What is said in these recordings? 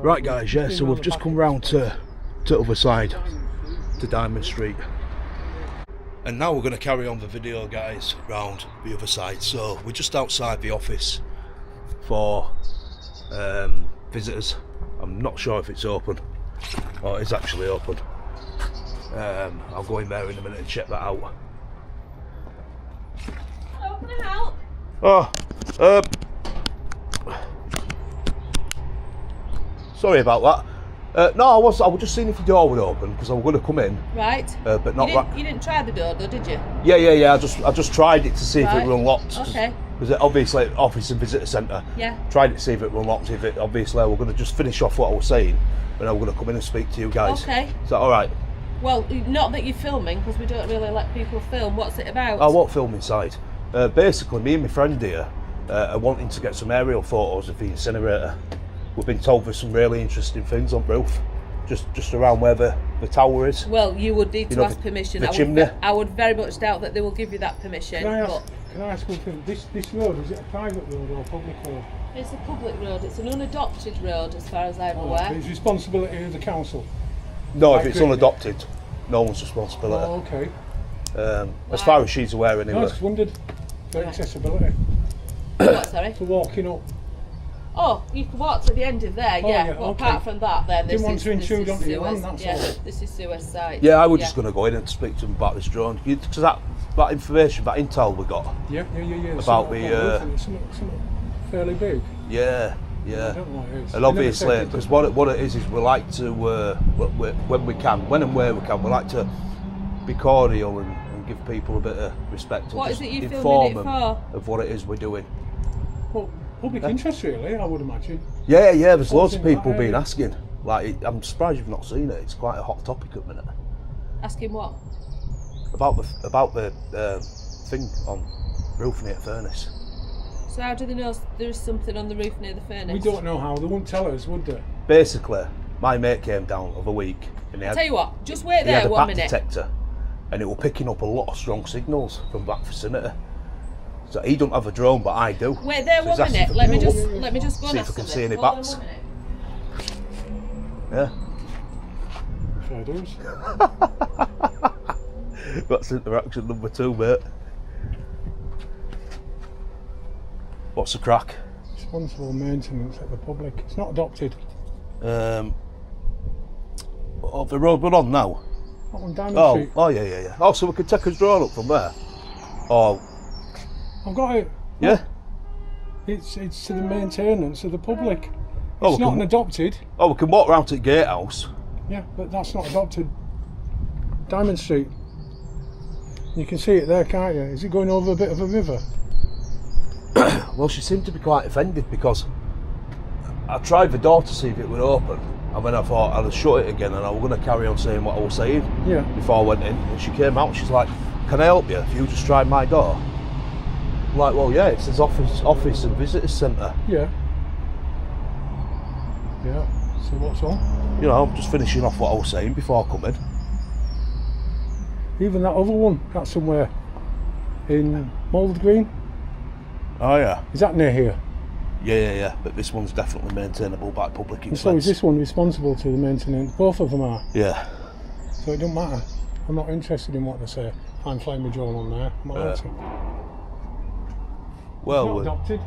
Right guys, yeah, so we've just come round to other side, to Diamond Street. And now we're going to carry on the video, guys, round the other side. So we're just outside the office for visitors. I'm not sure if it's open. Oh, it's actually open. I'll go in there in a minute and check that out. Hello, can I help? Oh, sorry about that. No, I was just seeing if the door would open because I was going to come in. Right. But not right. You didn't try the door though, did you? Yeah. I just tried it to see if it were unlocked. Okay. Because obviously office and visitor centre. Yeah. Tried it to see if it were unlocked. If it obviously we're going to just finish off what I was saying, and then we're going to come in and speak to you guys. Okay. Is that all right? Well, not that you're filming because we don't really let people film. What's it about? I won't film inside. Basically, me and my friend here are wanting to get some aerial photos of the incinerator. We've been told there's some really interesting things on roof, just around where the tower is. Well, you would need to ask permission. The chimney. I would very much doubt that they will give you that permission. Can I ask one thing? This road, is it a private road or a public road? It's a public road. It's an unadopted road, as far as I'm aware. It's responsibility of the council. No, if it's unadopted, no one's responsibility. Oh, okay. As far as she's aware, anyway. No, I just wondered for accessibility. What, sorry? For walking up. Oh, you can walk to the end of there, yeah. Well, okay. apart from that, then Didn't want to intrude onto your land, that's all. This is SUEZ site. Yeah, I was just going to go in and speak to them about this drone. Because that information, that intel we got. Yeah. About the... something fairly big. Yeah. I don't know what it is. And obviously, because what it is we like to, when we can, when and where we can, we like to be cordial and give people a bit of respect. What and is it you inform filming it them for? of what it is we're doing. Well, public interest really, I would imagine. Yeah, there's loads of in that people been area? asking. Like, I'm surprised you've not seen it. It's quite a hot topic at the minute. Asking what? About the thing on roof near the furnace. So how do they know there is something on the roof near the furnace? We don't know how, they wouldn't tell us, would they? Basically, my mate came down the other week and Tell you what, just wait he had there a 1 back minute. detector and it was picking up a lot of strong signals from that vicinity. So he don't have a drone, but I do. Wait there So 1 minute. Let me just go see and if I can ask see them. any Hold on bats. 1 minute. Yeah. Fair dues. That's interaction number 2, mate. What's the crack? Responsible maintenance at the public. It's not adopted. Oh, the road we're on now. Not on Diamond Street. Oh, yeah. Oh, so we could take a drone up from there. Oh, I've got it. yeah. It's to the maintenance of the public. Oh, It's not an adopted. Oh, we can walk round to the gatehouse. Yeah, but that's not adopted. Diamond Street. You can see it there, can't you? Is it going over a bit of a river? Well, she seemed to be quite offended because I tried the door to see if it would open, and then I thought I'd shut it again and I was going to carry on saying what I was saying before I went in. And she came out, she's like, "Can I help you if you just tried my door?" I'm like, well, yeah, it says office and visitors centre. Yeah. So what's on? You know, I'm just finishing off what I was saying before I come in. Even that other one, that's somewhere in Mould Green. Oh, yeah. Is that near here? Yeah. But this one's definitely maintainable by public And expense. so is this one responsible to the maintenance? Both of them are. Yeah. So it don't matter. I'm not interested in what they say. I'm flying my drone on there. I'm allowed to. Well, It's not adopted.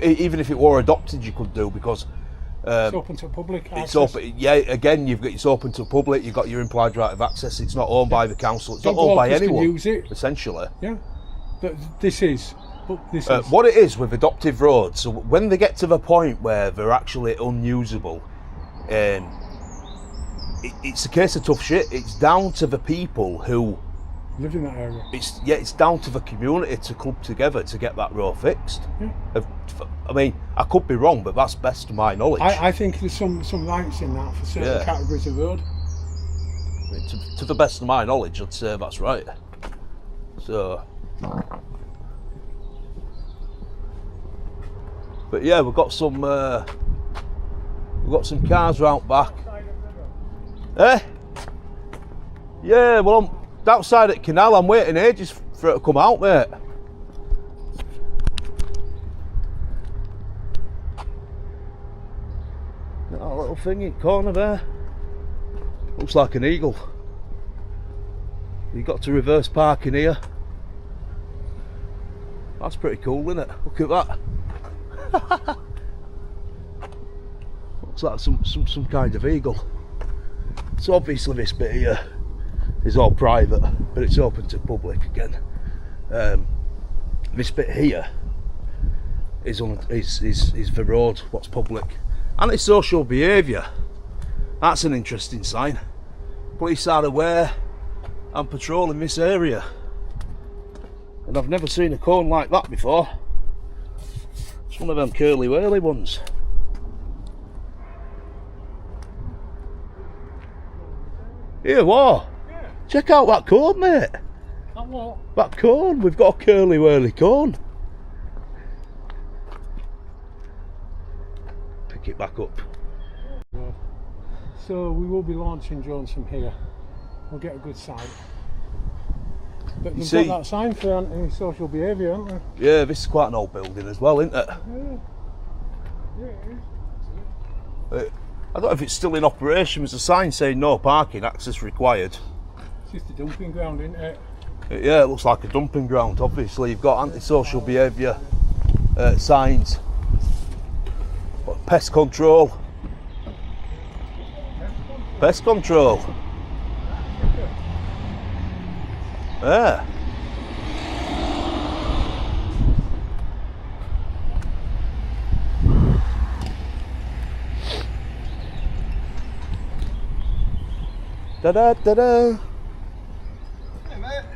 even if it were adopted, you could do because It's open to public access. it's open. Yeah, again, it's open to public. You've got your implied right of access. It's not owned by the council. It's not owned by Locals can anyone. use it. Essentially, Yeah. But this is. what it is with adoptive roads. So when they get to the point where they're actually unusable, it's a case of tough shit. It's down to the people who live in that area. It's down to the community to club together to get that road fixed. Yeah. I mean, I could be wrong, but that's best to my knowledge. I think there's some rights in that for certain categories of road. I mean, to the best of my knowledge, I'd say that's right. So, but yeah, we've got some cars round back. Eh? Yeah, well, I'm outside at Canal. I'm waiting ages for it to come out, mate. thing in corner there. Looks like an eagle. You got to reverse park in here. That's pretty cool, isn't it? Look at that. Looks like some kind of eagle. So obviously this bit here is all private, but it's open to public again. This bit here is the road, what's public. Antisocial behaviour. That's an interesting sign. Police are aware and patrolling this area. And I've never seen a cone like that before. It's one of them curly whirly ones. Here, what? Yeah. Check out that cone, mate. That what? That cone, we've got a curly whirly cone. Pick it back up. So we will be launching drones from here. We'll get a good sight. But You they've see- got that sign for anti-social behaviour, haven't they? Yeah, this is quite an old building as well, isn't it? Yeah. Yeah, it is. I don't know if it's still in operation. There's a sign saying no parking, access required. It's just a dumping ground, isn't it? Yeah, it looks like a dumping ground. Obviously, you've got antisocial behaviour signs, pest control. Pest control. Yeah. Da da da da.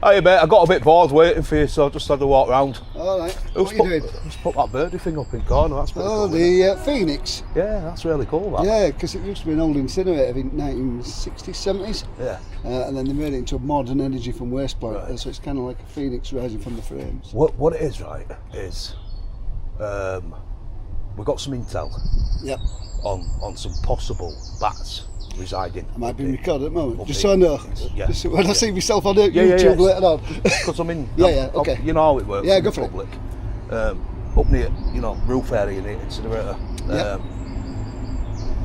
Hey mate, I got a bit bored waiting for you, so I just had to walk round. Alright, what are you doing? Just put that birdie thing up in corner, that's pretty Oh, cool. Isn't the Phoenix. it? Yeah, that's really cool, that. Yeah, because it used to be an old incinerator in 1960s, 70s. Yeah. And then they made it into a modern energy from waste plant. Right. So it's kind of like a phoenix rising from the frames. What it is, right, is we've got some intel Yep. on some possible bats residing. I might be recorded at the moment. Up Just the- so I know. Yeah. Just so when I see myself on YouTube yeah. later on. Because I mean, Yeah, okay. You know how it works. Yeah, in go the for it. public. Up near, roof area near incinerator. Yep.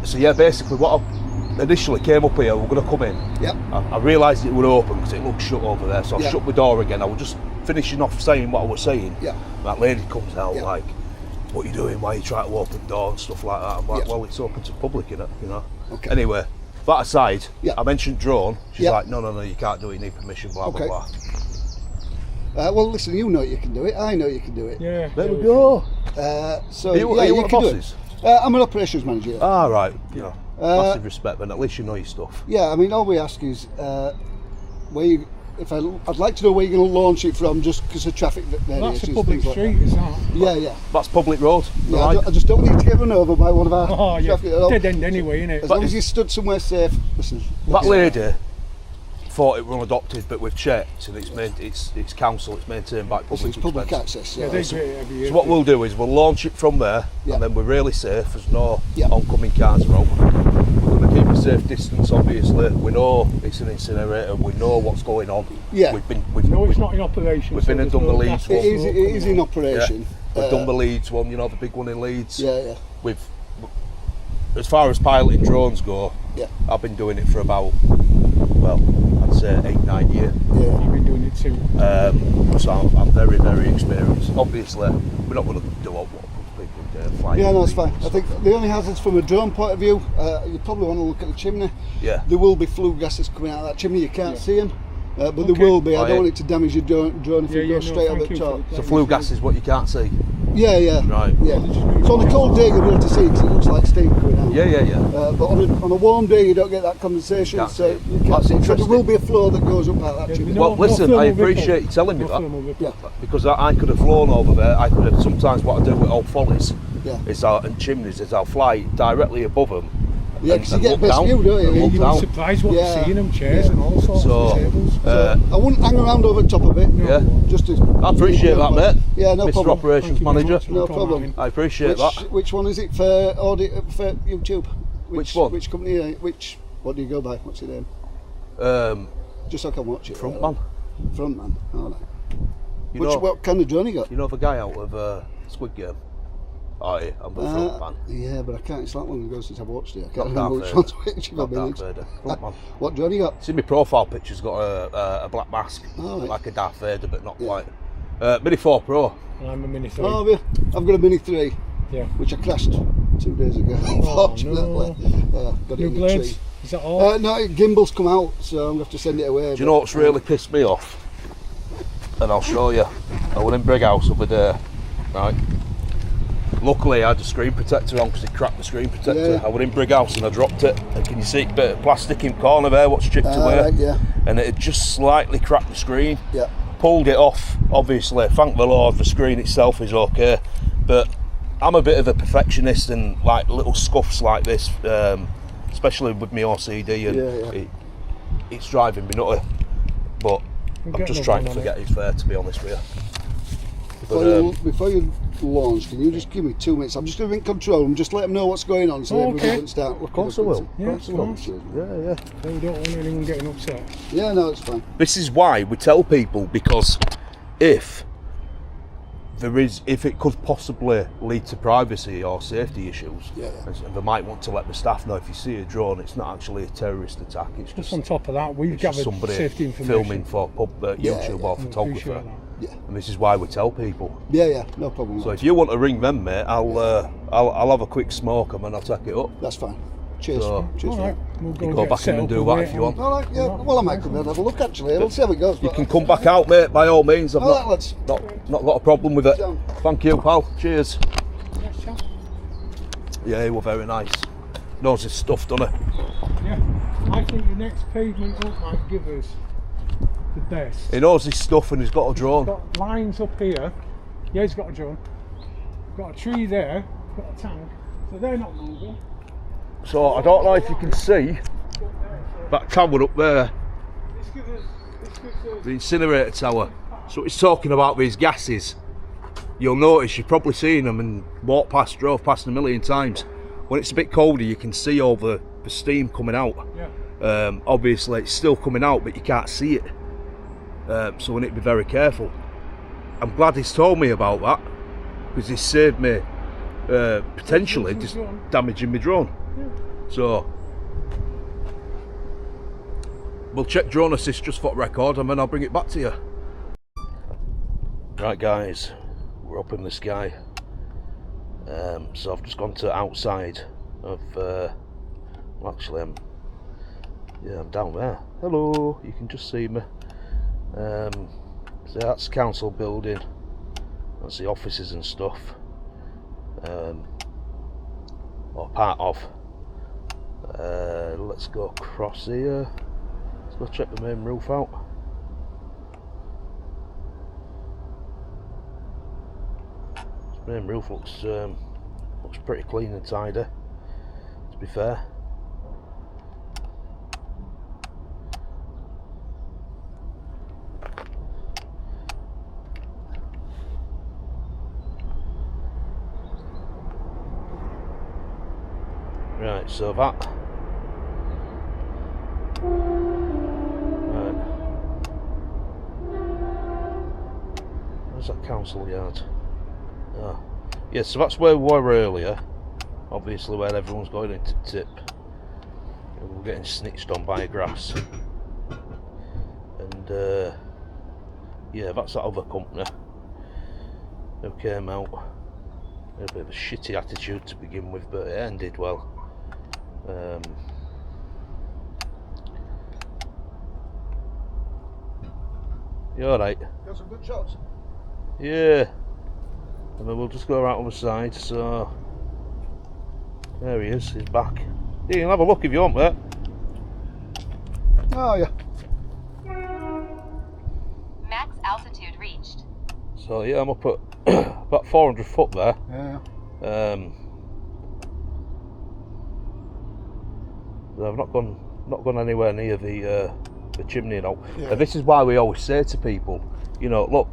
So yeah, basically what I initially came up here, we're going to come in. Yep. I realised it would open because it looked shut over there, so I Yeah. shut the door again. I was just finishing off saying what I was saying. Yeah. That lady comes out Yeah. like, "What are you doing? Why are you trying to open the door and stuff like that?" I'm like, Yeah. "Well, it's open to public, innit?" Okay. Anyway, that aside, Yeah. I mentioned drone. She's Yeah. like, no, you can't do it. You need permission. Blah Okay. blah blah. Well, listen, you know you can do it. I know you can do it. Yeah. There we go. So Are you yeah, one of the can do it. bosses? I'm an operations manager. Ah, right. Massive Uh, respect, but at least you know your stuff. Yeah, I mean, all we ask is where you. I'd like to know where you're going to launch it from, just because of traffic variations. That's a public things like street, is that? that. Yeah, yeah. That's public road. Yeah, right? I just don't need to get run over by one of our Oh, yeah. traffic at all. Dead end anyway, innit? As long as you stood somewhere safe. Listen. That lady thought it were unadopted, but we've checked, and it's council. It's maintained by public. It's public expense. access. Yeah, Yeah, they do it every year. So what we'll do is we'll launch it from there, Yeah. and then we're really safe. There's no Yeah. oncoming cars around. We're going to keep a safe distance. Obviously, we know it's an incinerator. We know what's going on. Yeah. No, it's not in operation. we've so been and there's done the no Leeds gas one. It is. It is in Yeah. operation. We've done the Leeds one. The big one in Leeds. Yeah, yeah, We've, as far as piloting drones go, yeah, I've been doing it for about, well, I'd say 8-9 years. yeah. I've been doing it too. So I'm very, very experienced. Obviously, we're not going to do what people fly. Yeah, no, it's fine. I think the only hazards from a drone point of view, you probably want to look at the chimney. Yeah. There will be flue gases coming out of that chimney. You can't see them, but there Okay. will be. I Oh, don't yeah. want it to damage your drone if you go straight up thank the you top. for So flue gas is what you can't see. Yeah, yeah. Right. Yeah. So on a cold day you'll be able to see because it looks like steam coming out. Yeah. But on a warm day you don't get that condensation, Can't so see it. you can't That's see it. So there interesting. will be a flow that goes up out that Yeah, chimney. no- Well, listen, thermal I ripple. appreciate you telling me No that. thermal ripple. Yeah, Because I could have flown over there. I could have. Sometimes what I do with old follies yeah. and chimneys is I'll fly directly above them. Yeah, because you and get look the best down, view, don't you? and look You'd down. be surprised what Yeah. you see in them chairs Yeah. and all sorts So, of tables. I wouldn't hang around over the top of it. Yeah. Just to. I appreciate that, mate. Yeah, no Mr. problem. Operations Thank you very Manager. much. No problem. problem. I appreciate that. Which one is it for Audit for YouTube? Which one? Which company? What do you go by? What's your name? Just so I can watch it. Frontman. Frontman. All right. You know, What kind of drone you got? you know the guy out of Squid Game? Oh yeah, I'm a front man. Yeah, but I can't. It's that long ago since I've watched it. I can't Not remember Darth which one's Vader. which. If Not I'm being Darth honest. Vader. Front man. What John you got? See, my profile picture's got a black mask, Oh, right. like a Darth Vader, but not Yeah. quite. Mini 4 Pro. And I'm a Mini 3. Oh, yeah. I've got a Mini 3, Yeah. which I crashed 2 days ago. Unfortunately, got it New in the blades? tree. Is that all? No, gimbal's come out, so I'm going to have to send it away. Do you know what's really pissed me off? And I'll show you. I went in Brighouse over there, right? Luckily I had a screen protector on because it cracked the screen protector. Yeah. I went in Brighouse and I dropped it. And can you see a bit of plastic in corner there, what's chipped away? Right, yeah. And it had just slightly cracked the screen. Yeah. Pulled it off, obviously. Thank the Lord, the screen itself is okay. But I'm a bit of a perfectionist, and like little scuffs like this, especially with my OCD, and it's driving me nutty. But I'm just trying to forget it's fair, to be honest with you. Before you launch, can you just give me 2 minutes? I'm just going to be in control and just let them know what's going on, so everybody can start. Of course I will. Yeah, Of course I will. Yeah. So we don't want anyone getting upset. Yeah, no, it's fine. This is why we tell people, because if it could possibly lead to privacy or safety issues, and they might want to let the staff know, if you see a drone, it's not actually a terrorist attack. It's Just on top of that, we've just gathered somebody safety information. filming for YouTube or photographer. Yeah. And this is why we tell people. Yeah, no problem. So if you want to ring them, mate, I'll have a quick smoke and then I'll take it up. That's fine. Cheers. So- Cheers. All right, we'll You go back in and do that if you want. All right, yeah. Well, I might come in and have a look, actually. We'll see how it goes. You can come back out, mate, by all means. I've All right, lads. not got a problem with it. Down. Thank you, pal. Cheers. Yes, chap. Yeah, he were very nice. Knows his stuff, doesn't he? Yeah. I think the next pavement up might give us the best. He knows his stuff and he's got a drone. Got lines up here. Yeah, he's got a drone. Got a tree there. Got a tank. So they're not moving. So I don't know if you can see that tower up there, This gives us the incinerator tower. So it's talking about these gases. You'll notice, you've probably seen them and drove past them a million times. When it's a bit colder, you can see all the steam coming out. yeah. Obviously it's still coming out, but you can't see it. So we need to be very careful. I'm glad he's told me about that, because he saved me potentially just damaging my drone. So we'll check drone assist just for the record, and then I'll bring it back to you. Right guys, we're up in the sky. So I've just gone to outside of well, actually I'm down there. Hello, you can just see me. So that's council building, that's the offices and stuff, or part of. Let's go across here. Let's go check the main roof out. This main roof looks pretty clean and tidy, to be fair. Right, so that. Right. Where's that council yard? Oh. Yeah, so that's where we were earlier. Obviously where everyone's going into tip. And we're getting snitched on by grass. And yeah, that's that other company who came out. They had a bit of a shitty attitude to begin with, but it ended well. You alright? Got some good shots. Yeah. And then we'll just go around on the side, so there he is, he's back. You can have a look if you want, mate. Oh, yeah. Max altitude reached. So yeah, I'm up at about 400 foot there. Yeah. I've not gone anywhere near the chimney now. Yeah. And this is why we always say to people, you know, look,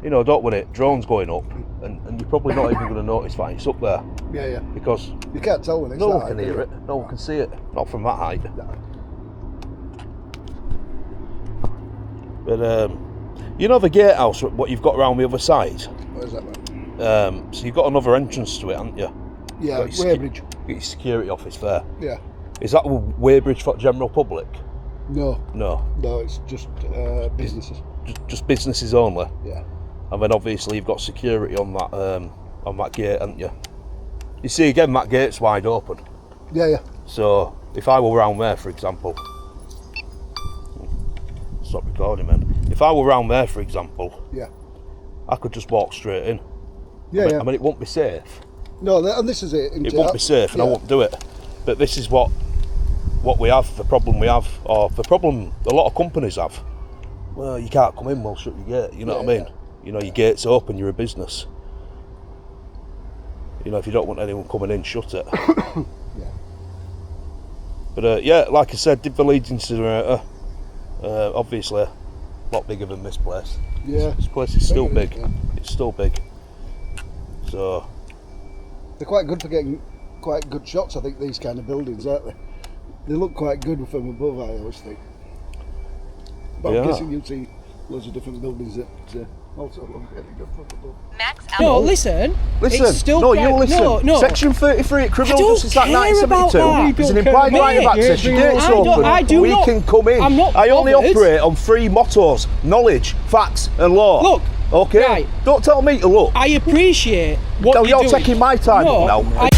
you know, don't worry, drone's going up, and you're probably not even going to notice that it's up there, Yeah. because You can't tell when it's no that one can high, hear can it, no one can see it, not from that height. No. But you know the gatehouse, what you've got around the other side? Where's that one? So you've got another entrance to it, haven't you? Yeah, Got your Weybridge. Got your security office there. Yeah. Is that Weybridge for general public? No, No, it's just businesses. just businesses only. Yeah. And then obviously you've got security on that gate, haven't you? You see again, that gate's wide open. Yeah. So if I were round there, for example, stop recording, man. If I were round there, for example, Yeah. I could just walk straight in. Yeah, I mean, it won't be safe. No, and this is it. It won't be safe, and I won't do it. But this is what we have, the problem we have, or the problem a lot of companies have. Well, you can't come in, we'll shut your gate, you know what I mean? Yeah. You know, your gate's open, you're a business. You know, if you don't want anyone coming in, shut it. Yeah. But yeah, like I said, did the lead incinerator. Obviously a lot bigger than this place. Yeah. This place is still Bigger, big. yeah. It's still big. So They're quite good for getting quite good shots, I think, these kind of buildings, aren't they? They look quite good from above, I always think. But Yeah. I'm guessing you'll see loads of different buildings that also look really good from above. Max No, altitude. listen. listen, It's still no, quite- you listen. No. Section 33 at Criminal I don't Justice Act care about 1972. that. There's an We don't implied care right of about access. that. Your gate's I don't- open. I do we not- can come in. I'm not I only bothered. operate on 3 mottos: knowledge, facts, and law. Look, okay. right. Don't tell me to look. I appreciate what No, you're you're doing. taking my time No, now. I